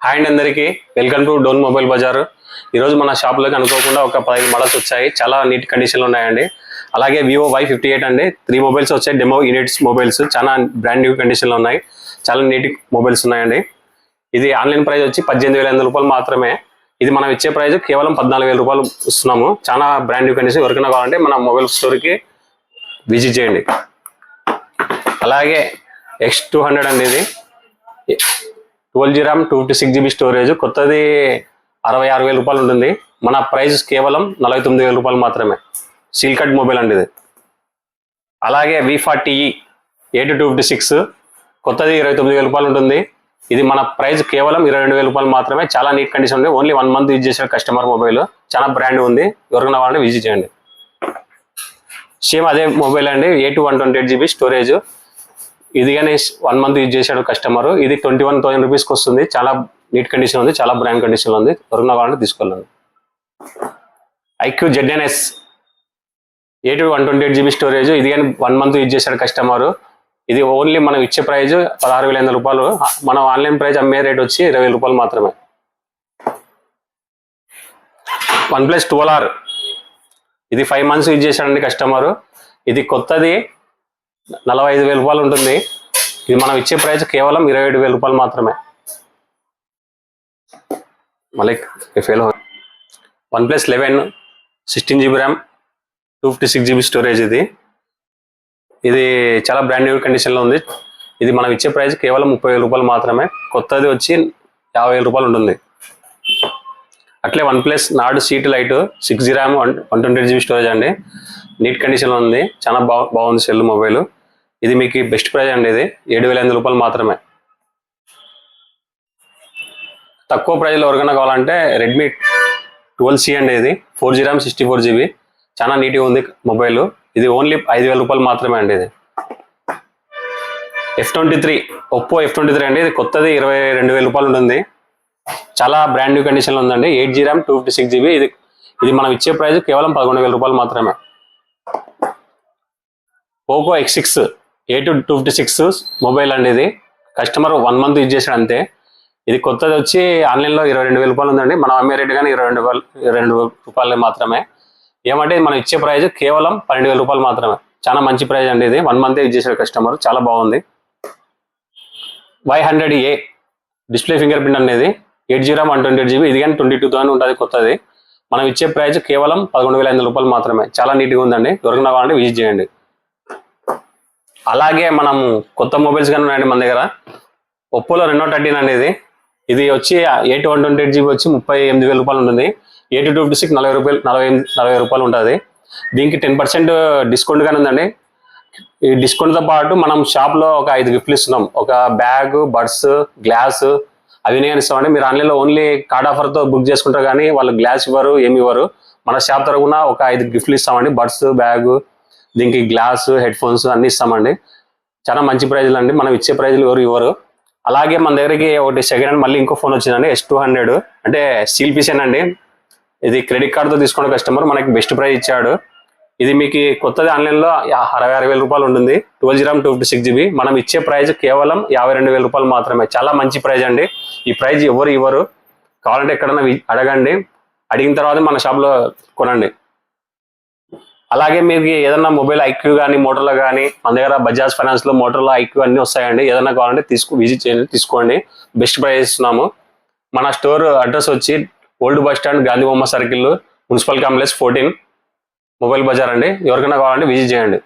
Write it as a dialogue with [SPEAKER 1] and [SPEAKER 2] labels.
[SPEAKER 1] Hi అండి అందరికీ welcome to Don Mobile Bazaar. ఈరోజు మన షాప్లోకి అనుకోకుండా ఒక 15 మోడల్స్ వచ్చాయి. చాలా నీట్ కండిషన్లో ఉన్నాయండి. అలాగే వివో Y58 అండి 3 మొబైల్స్ వచ్చాయి. డెమో యూనిట్స్ మొబైల్స్ చాలా బ్రాండ్ న్యూ కండిషన్లో ఉన్నాయి. చాలా నీట్ మొబైల్స్ ఉన్నాయండి. ఇది ఆన్లైన్ ప్రైస్ వచ్చి 18,500 రూపాయలు మాత్రమే. ఇది మనం ఇచ్చే ప్రైస్ కేవలం 14,000 రూపాయలు ఇస్తున్నాము. చాలా బ్రాండ్ న్యూ కండిషన్. ఎవరికైనా కావాలంటే మన మొబైల్ స్టోర్కి విజిట్ చేయండి. అలాగే X200 అండి, ఇది 12GB RAM 256GB స్టోరేజ్, కొత్తది 66,000 రూపాయలు ఉంటుంది. మన ప్రైస్ కేవలం 49,000 రూపాయలు మాత్రమే. సీల్ కట్ మొబైల్ అండి ఇది. అలాగే V40E 8256 కొత్తది 29,000 రూపాయలు ఉంటుంది. ఇది మన ప్రైస్ కేవలం 22,000 రూపాయలు మాత్రమే. చాలా నీట్ కండిషన్ ఉంది. ఓన్లీ 1 మంత్ యూజ్ చేసిన కస్టమర్ మొబైల్. చాలా బ్రాండ్ ఉంది. ఎవరికైనా కావాలంటే విజిట్ చేయండి. సేమ్ అదే మొబైల్ అండి, 128GB స్టోరేజ్. ఇది కానీ 1 మంత్ యూజ్ చేశాడు కస్టమర్. ఇది 21,000 రూపీస్కి వస్తుంది. చాలా నీట్ కండిషన్ ఉంది. చాలా బ్రాండ్ కండిషన్ ఉంది. ఎవరికైనా కావాలంటే తీసుకోవాలండి. IQ ZNS 128GB storage. ఇది కానీ 1 మంత్ యూజ్ చేశాడు కస్టమర్. ఇది ఓన్లీ మనం ఇచ్చే ప్రైజ్ 16,500 రూపాయలు. మనం ఆన్లైన్ ప్రైస్ అమ్మే రేట్ వచ్చి 20,000 రూపాయలు మాత్రమే. OnePlus 12R ఇది 5 మంత్స్ యూజ్ చేశాడండి కస్టమర్. ఇది కొత్తది 45,000 రూపాయలు ఉంటుంది. ఇది మనం ఇచ్చే ప్రైస్ కేవలం 27,000 రూపాయలు మాత్రమే. మళ్ళీ fail. OnePlus 11 16GB RAM 256GB storage. ఇది చాలా బ్రాండ్ న్యూ కండిషన్లో ఉంది. ఇది మనం ఇచ్చే ప్రైస్ కేవలం 30,000 రూపాయలు మాత్రమే. కొత్తది వచ్చి 50,000 రూపాయలు ఉంటుంది. అట్లే OnePlus Nord Seat Lite 6GB RAM 128GB storage అండి. నీట్ కండిషన్లో ఉంది. చాలా బాగుంది సెల్ మొబైల్. ఇది మీకు బెస్ట్ ప్రైస్ అండి. ఇది 7,500 రూపాయలు మాత్రమే. తక్కువ ప్రైస్లో ఎవరికైనా కావాలంటే Redmi 12C అండి. ఇది 4GB RAM 64GB. చాలా నీట్గా ఉంది మొబైల్. ఇది ఓన్లీ 5,000 రూపాయలు మాత్రమే అండి. ఇది F23 Oppo F23 అండి. ఇది కొత్తది 22,000 రూపాయలు ఉంటుంది. చాలా బ్రాండ్ న్యూ కండిషన్లో ఉందండి. 8GB RAM 256GB. ఇది మనం ఇచ్చే ప్రైస్ కేవలం 11,000 రూపాయలు మాత్రమే. Poco X6 A256 మొబైల్ అండి. ఇది కస్టమర్ 1 మంత్ యూజ్ చేశాడు అంతే. ఇది కొత్తది వచ్చి ఆన్లైన్లో 22,000 రూపాయలు ఉందండి. మనం అమ్మే రేట్ కానీ 22,000 రూపాయలు మాత్రమే. ఏమంటే మనం ఇచ్చే ప్రైస్ కేవలం 12,000 రూపాయలు మాత్రమే. చాలా మంచి ప్రైస్ అండి. ఇది 1 మంత్ యూజ్ చేశాడు కస్టమర్. చాలా బాగుంది. Y100A డిస్ప్లే ఫింగర్ ప్రింట్ అనేది 8GB RAM 128GB. ఇది కానీ 22,000 ఉంటుంది కొత్తది. మనం ఇచ్చే ప్రైస్ కేవలం 11,500 రూపాయలు మాత్రమే. చాలా నీట్గా ఉందండి. ఎవరికైనా కావాలంటే విజిట్ చేయండి. అలాగే మనం కొత్త మొబైల్స్ కానీ ఉన్నాయండి మన దగ్గర. ఒప్పోలో Reno 13 అనేది ఇది వచ్చి 128GB వచ్చి 38,000 రూపాయలు ఉంటుంది. 8256 40 రూపాయలు ఉంటుంది. దీనికి 10% డిస్కౌంట్ కానీ ఉందండి. ఈ డిస్కౌంట్తో పాటు మనం షాప్లో ఒక 5 గిఫ్ట్లు ఇస్తున్నాం. ఒక బ్యాగ్, బడ్స్, గ్లాస్ అవి నేను ఇస్తామండి. మీరు ఆన్లైన్లో ఓన్లీ కార్డ్ ఆఫర్తో బుక్ చేసుకుంటారు కానీ వాళ్ళు గ్లాస్ ఇవ్వరు, ఏమి ఇవ్వరు. మన షాప్ తరపున ఒక 5 గిఫ్ట్లు ఇస్తామండి. బడ్స్, బ్యాగ్, దీనికి గ్లాస్, హెడ్ ఫోన్స్ అన్ని ఇస్తామండి. చాలా మంచి ప్రైజ్లు అండి. మనం ఇచ్చే ప్రైజ్లు ఎవరు ఇవ్వరు. అలాగే మన దగ్గరికి ఒకటి సెకండ్ హ్యాండ్ మళ్ళీ ఇంకో ఫోన్ వచ్చిందండి, S200. అంటే స్టీల్ పీస్ అండి. ఇది క్రెడిట్ కార్డుతో తీసుకున్న కస్టమర్ మనకి బెస్ట్ ప్రైజ్ ఇచ్చాడు. ఇది మీకు కొత్తది ఆన్లైన్లో 66,000 రూపాయలు ఉంటుంది. 12GB RAM 256GB. మనం ఇచ్చే ప్రైజ్ కేవలం 52,000 రూపాయలు మాత్రమే. చాలా మంచి ప్రైజ్ అండి. ఈ ప్రైజ్ ఎవరు ఇవ్వరు. కావాలంటే ఎక్కడన్నా అడగండి. అడిగిన తర్వాత మన షాప్లో కొనండి. అలాగే మీకు ఏదన్నా మొబైల్ IQ కానీ మోటర్లో కానీ మన దగ్గర బజాజ్ ఫైనాన్స్లో మోటర్లో IQ అన్నీ వస్తాయండి. ఏదన్నా కావాలంటే విజిట్ చేయండి, తీసుకోండి. బెస్ట్ ప్రైస్ ఇస్తున్నాము. మన స్టోర్ అడ్రస్ వచ్చి ఓల్డ్ బస్ స్టాండ్, గాంధీ బొమ్మ circle, municipal complex 14 Mobile Bazaar అండి. ఎవరికైనా కావాలంటే విజిట్ చేయండి.